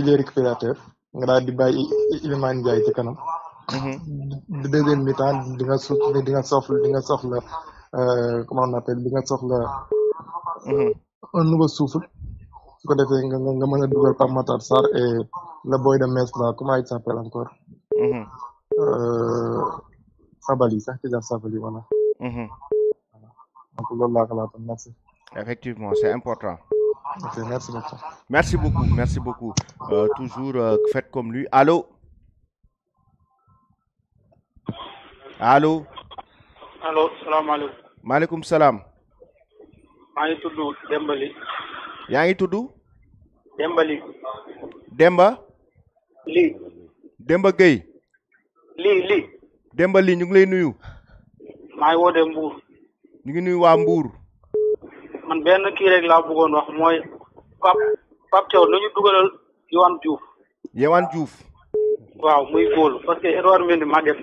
milieu récupérateur nga daal di bàyyi Iliman Ndiaye ci kanam. Deuxième mi-temps di nga soxla comment on appelle di nga soxla un nouveau souffle su ko defee nga mën a dugal Pape Matar Sarr et le boy de Metz là comment il s'appelle encore Sabali sax ci Sabali voilà. Donc loolu laa xalaatoon merci. Effectivement, c'est important. Ok, merci beaucoup. Merci beaucoup. Toujours faites comme lui. Allô? Allô? allo salaamaaleykum. Maaleykum salaam. maa ngi tudd Dembali. yaa ngi tudd? Dembali. Demba? lii. Demba Gueye. lii. Demba lii ñu ngi lay nuyu. maa ngi wootee Mbour. ñu ngi nuyu waa Mbour. man benn kii rek laa bëggoon wax mooy Pape Thiaw nañu dugalal Yohan Diouf. Yohan Diouf. waaw muy góol parce que Edouard Mendy màgget.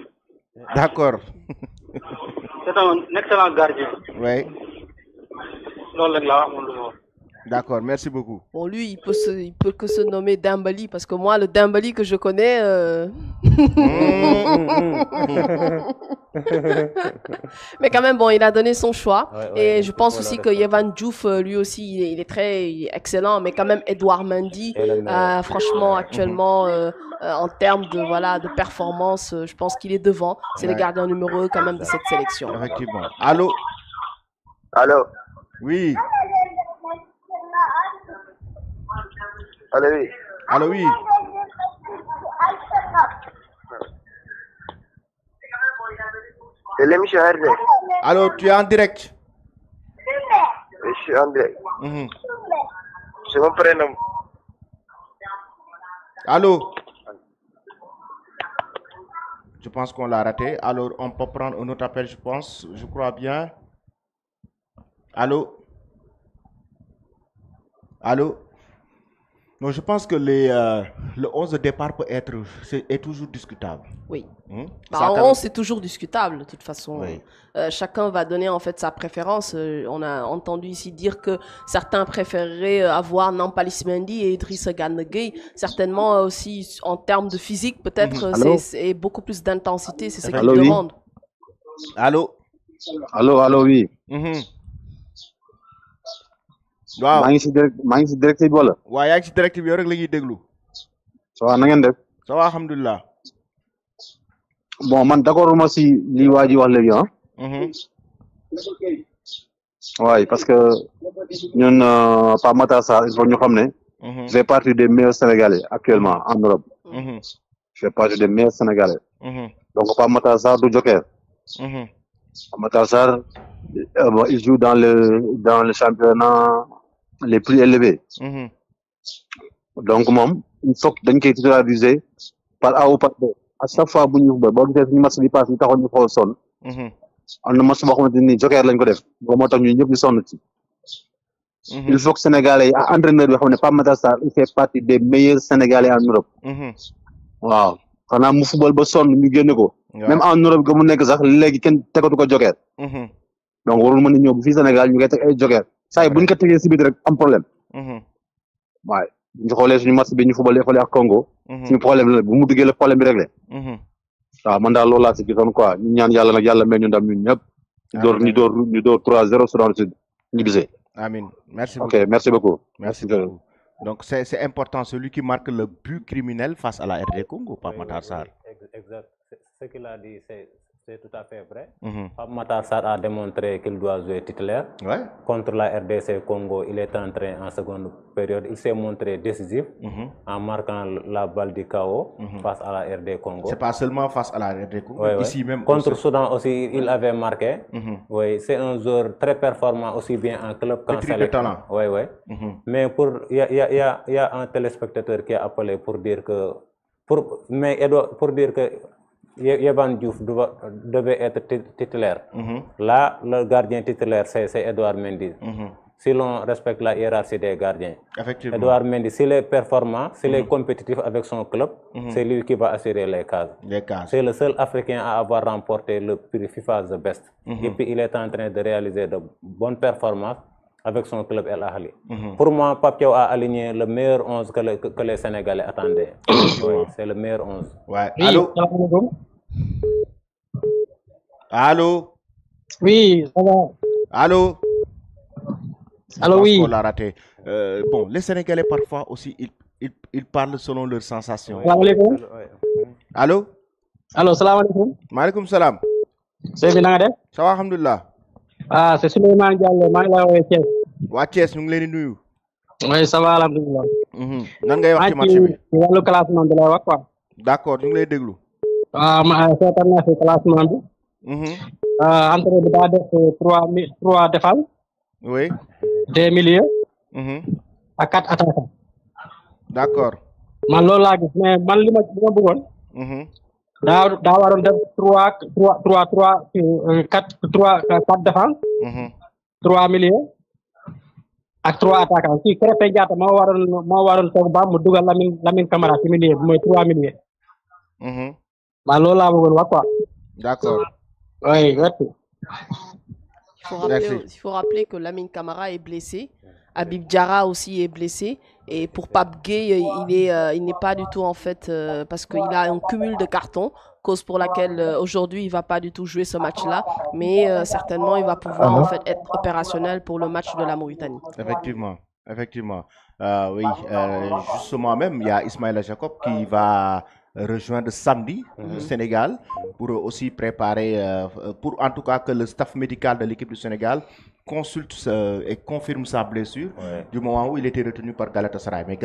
D'accord. C'est un excellent gardien. Oui. loolu rek laa wax moom lu ma wax. D'accord, merci beaucoup. Bon, lui, il peut que se nommer Dembali, parce que moi, le Dembali que je connais... Mais quand même, bon, il a donné son choix. Et je pense aussi que Yohan Diouf, lui aussi, il est très excellent. Mais quand même, Edouard Mendy, franchement, actuellement, en termes de performance, je pense qu'il est devant. C'est le gardien numéro 1 quand même de cette sélection. Effectivement. Allô? Allô? Oui. Allô, oui. Allô, oui. C'est l'émission RD. Allô, tu es en direct? Je suis en direct. Je me prénomme. Allô? Je pense qu'on l'a raté. Alors, on peut prendre un autre appel, je pense. Je crois bien. Allô? Allô? Non, je pense que le 11 de départ est toujours discutable. Oui. En 11, c'est toujours discutable, de toute façon. Oui. Chacun va donner en fait sa préférence. On a entendu ici dire que certains préféreraient avoir Nampalys Mendy et Idrissa Gana Gueye. Certainement aussi en termes de physique, peut-être c'est beaucoup plus d'intensité, c'est ce qu'ils demandent. Allô? Allô, oui. waaw maa ngi si direct bi wala. waaw yaa ngi si direct bi yow rek la ñuy déglu. ça va na ngeen def. ça va alhamdulilah. bon man d'accord ma si li waa ji wax léegi ah. waaye parce que ñun Pape Matar Sarr il faut ñu xam ne. fait partie des meilleurs Sénégalais actuellement en Europe. fait partie des meilleurs Sénégalais. donc Pape Matar Sarr du joker. Pape Matar Sarr il joue dans le championnat les plus élevés. Donc moom il faut dañ koy titulariser par A ou par B à chaque fois bu ñu boo gisee suñu match bi passe ñu taxoon ñu xool sonn. am na match boo xamante ni joker lañ ko def boo moo tax ñu ñëpp ñu sonn ci. il faut que Sénégalais yi entraîneur bi xam ne Pape Matar Sarr il fait partie des meilleurs Sénégalais en Europe. waaw xanaa mu football ba sonn ñu génne ko. même en Europe ga mu nekk sax léegi kenn tegatu ko joker. donc warul mën a ñëw bu fii Sénégal ñu koy teg ay joker saa yi bu ñu ko tegee si biir rek am problème. waaye bu ñu xoolee suñu match bi ñu football fële ak Congo. suñu problème la bu mu duggee la problème bi réglé. waaw man daal loolu laa si gisoon quoi ñu ñaan yàlla nag yàlla may ñu ndam ñun ñëpp. ñu door 3-0 Soudan du Sud ñu gisee. Amin. Merci beaucoup. Ok, merci beaucoup. Merci beaucoup. Donc c'est important, celui qui marque le but criminel face à la RD Congo, Pape Matar Sarr. Exact. Ce qu'il a dit, c'est tout à fait vrai. Pape Matar Sarr a démontré qu'il doit jouer titulaire. Contre la RDC Congo, il est entré en seconde période. Il s'est montré décisif en marquant la balle du KO face à la RD Congo. C'est pas seulement face à la RD Congo, ici même. Contre Soudan aussi, il avait marqué. Oui, c'est un joueur très performant aussi bien en club qu'en sélection. Oui. Mais il y a un téléspectateur qui a appelé pour dire que Yohan Diouf devait être titulaire. Là, le gardien titulaire, c'est Edouard Mendy. Si l'on respecte la hiérarchie des gardiens. Effectivement. Edouard Mendy, s'il est performant, s'il est compétitif avec son club, c'est lui qui va assurer les cases. C'est le seul Africain à avoir remporté le prix FIFA The Best. Et puis, il est en train de réaliser de bonnes performances avec son club El Ahly. Pour moi, Pape Thiaw a aligné le meilleur 11 que les Sénégalais attendaient. Oui, c'est le meilleur 11. Ouais. Allô? Allô? Oui, ça va. Allô? Allô, oui. On l'a raté. Bon, les Sénégalais, parfois aussi, ils parlent selon leurs sensations. Salam alaikum. Allô? Allô, salam alaikum. Maaleykum salam. C'est bien, nga def? Ça va, alhamdulillah. Ah, c'est Souleymane Diallo, maa ngi lay woowee Thiès. Waa Thiès ñu ngi leen di nuyu. Oui, ça va, alhamdulillah. Nan ngay wax ci match bi? ci wàllu classement bi lay wax quoi. D'accord, ñu ngi lay déglu. Ma seetaan naa si classement bi. Entrée bi daa def trois défenses. Oui. 2 milieux. ak 4 attaquants. D'accord. Man loolu laa gis mais man li ma bëggoon. daa waroon def 4 défenses. 3 milieux. ak 3 attaquants kii Krépin Diatta moo waroon toog ba mu dugal Lamine Camara ci milieu bi mooy 3 milieux. Man loolu laa bëggoon wax quoi. D'accord. Oui, merci. Il faut rappeler que Lamine Camara est blessé. Habib Diarra aussi est blessé. Et pour Pape Gueye, il n'est pas du tout en fait, parce qu'il a un cumul de cartons, cause pour laquelle aujourd'hui il va pas du tout jouer ce match-là, mais certainement il va pouvoir en fait être opérationnel pour le match de la Mauritanie. Effectivement, effectivement. Oui, justement même, il y a Ismaïla Jacob qui va rejoindre samedi le Sénégal pour aussi préparer, pour en tout cas que le staff médical de l'équipe du Sénégal consulte et confirme sa blessure du moment où il était retenu par Galatasaray. Mais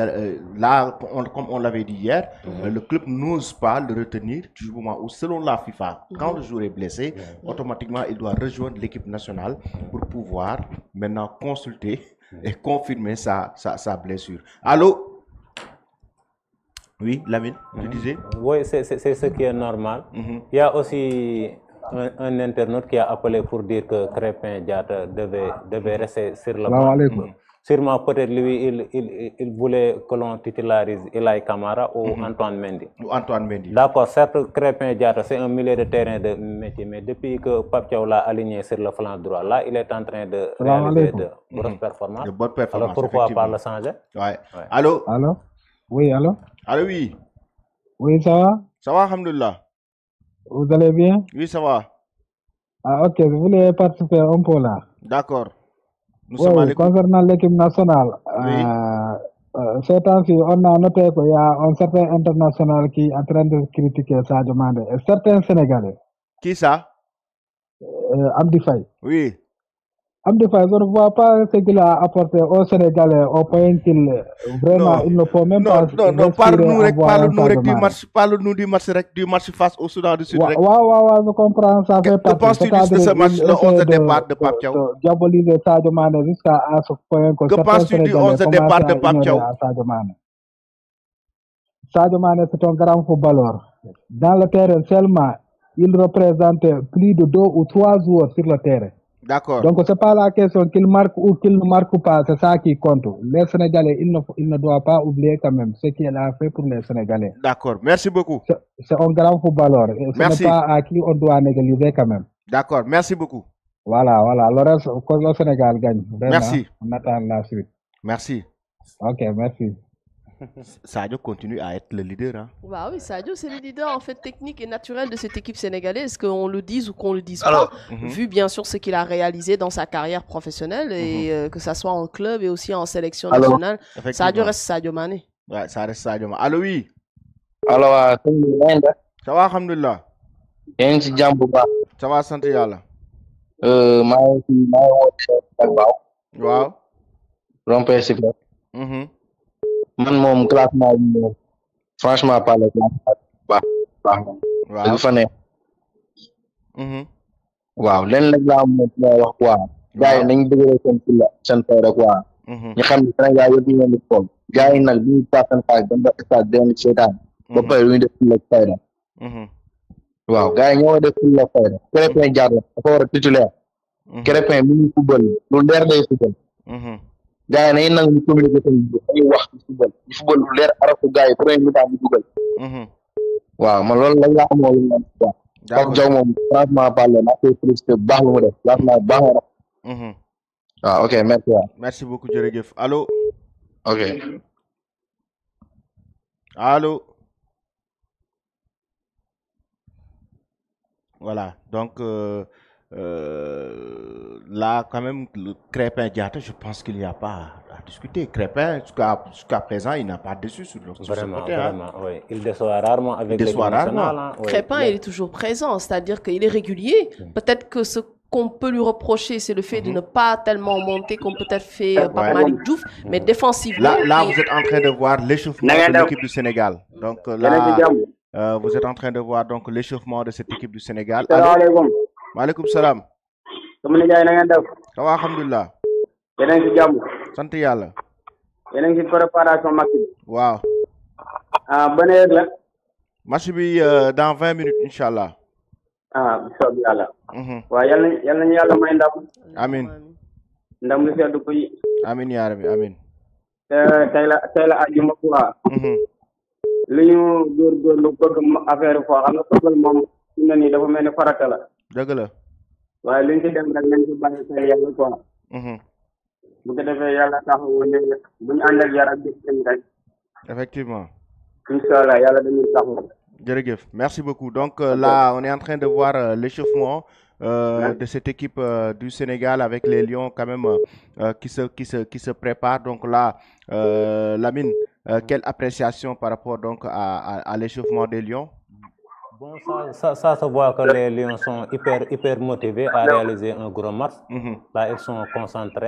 là, comme on l'avait dit hier, le club n'ose pas le retenir du moment où, selon la FIFA, quand le joueur est blessé, automatiquement il doit rejoindre l'équipe nationale pour pouvoir maintenant consulter et confirmer sa blessure. Allô? Oui, Lamine, tu disais? Oui, c'est ce qui est normal. Il y a aussi un internaute qui a appelé pour dire que Krépin Diatta devait rester sur le banc. Sûrement, peut-être lui, il voulait que l'on titularise Ilaï Camara ou Antoine Mendy. D'accord, certes, Krépin Diatta, c'est un milieu de terrain de métier, mais depuis que Pape Thiaw l'a aligné sur le flanc droit, là, il est en train de réaliser de grosses performances. De bonnes performances. Alors pourquoi pas le changer? Ouais. Allô? Allô? Oui, allô? Allô, oui. Oui, ça va? Ça va, alhamdoulilah. Vous allez bien? Oui, ça va. Ah, ok, vous voulez participer un peu là? D'accord. Oui, concernant l'équipe nationale, ces temps-ci, on a noté qu'il y a un certain international qui est en train de critiquer Sadio Mané. Et certains Sénégalais. Qui ça? Amdi Faye. Oui. Amdi Faye, je ne vois pas ce qu'il a apporté aux Sénégalais au point qu'il vraiment il ne faut même pas. Non, parle-nous du match face au Soudan du Sud. Ouais, je comprends, ça fait partie. Que penses-tu de ce match, le 11 de départ de Pape Thiaw? Diaboliser Sadio Mané jusqu'à ce point que que penses-tu du 11 de départ de Pape Thiaw? Sadio Mané, c'est un grand footballeur. Dans le terrain seulement, il représente plus de 2 ou 3 joueurs sur le terrain. D'accord. Donc, ce n'est pas la question qu'il marque ou qu'il ne marque pas, c'est ça qui compte. Les Sénégalais, ils ne doivent pas oublier quand même ce qu'il a fait pour les Sénégalais. D'accord, merci beaucoup. C'est un grand footballeur. Et ce n'est pas à qui on doit négliger quand même. D'accord, merci beaucoup. Voilà. Le reste, le Sénégal gagne. Vraiment, merci. On attend la suite. Merci. Ok, merci. Sadio continue à être le leader. Hein? Bah oui, Sadio, c'est le leader en fait technique et naturel de cette équipe sénégalaise, qu'on le dise ou qu'on le dise pas, vu bien sûr ce qu'il a réalisé dans sa carrière professionnelle et que ça soit en club et aussi en sélection nationale. Sadio reste Sadio Mané. Ouais, ça reste Sadio Mané. Allô, oui. Allô, ça va, alhamdoulilah. Ça va, santé yàlla. Waaw. Rompé si man moom classement bi franchement parler baax na fa ne waaw leen nag laa moom wax quoi gars yi nañ dëgëral seen fayda quoi ñu xam ne Sénégal yëpp ñu leen xool gars yi nag duñu seen xaaj dem ba stade den seetaan ba pare duñu def fulla fayda waaw gars yi ñoo def fulla fayda Krépin Diatta dafa war a titulaire Krépin mi ngi football lu leer day football gars yi nañu nangu ñu communiqué seen dañuy wax ci football lu leer arafu gars yi premier mi-temps ñu dugal waaw man loolu lañ laa amoo lu leen quoi Pape Thiaw moom franchement parler naa koy félicité bu baax lu mu def classement baax na Ah, ok, merci. Merci beaucoup, jërëjëf. Allô? Ok. Allô? Voilà, donc là, quand même, le Crépin Diatta, je pense qu'il n'y a pas à discuter. Crépin, jusqu'à présent, il n'a pas déçu sur ce côté. Vraiment, oui. Il déçoit rarement avec l'équipe nationale. Hein, oui. Crépin, il est toujours présent, c'est-à-dire qu'il est régulier. Peut-être que ce qu'on peut lui reprocher, c'est le fait de ne pas tellement monter comme peut-être fait Pape Malick Diouf, mais défensivement. Là, vous êtes en train de voir l'échauffement de l'équipe du Sénégal. Donc là, vous êtes en train de voir donc l'échauffement de cette équipe du Sénégal. Salaamaaleykum. Maaleykum salaam. Sama nijaay na ngeen def. Ça va, alhamdulilah. Yéen a ngi ci jàmm. Sant yàlla. Yéen a ngi ci préparation match bi. Waaw. Ban heure la. Match bi dans 20 minutes, Inch'Allah. Bu soobee yàlla. waaw yal nañu yàlla may ndam. Amin. ndam lu sedd ko yi. Amin yaa rabbi, amin. tey la àjjuma quoi. li ñu góorgóorlu bëgg affaire foo xam nga football moom fi mu ne nii dafa mel ni farata la. dëgg la. waaye li ñu ci dem rek nañ ci bàyyi xel yàlla quoi. bu ko defee yàlla taxawu ne bu ñu ànd ak yar ak jëf rek. Effectivement. Inch'Allah yàlla dañuy taxawu. Jërëjëf, merci beaucoup. Donc là, on est en train de voir l'échauffement de cette équipe du Sénégal avec les Lions quand même qui se préparent. Donc là, Lamine, quelle appréciation par rapport donc à l'échauffement des Lions? Bon, ça se voit que les Lions sont hyper motivés à réaliser un gros match. Là, ils sont concentrés.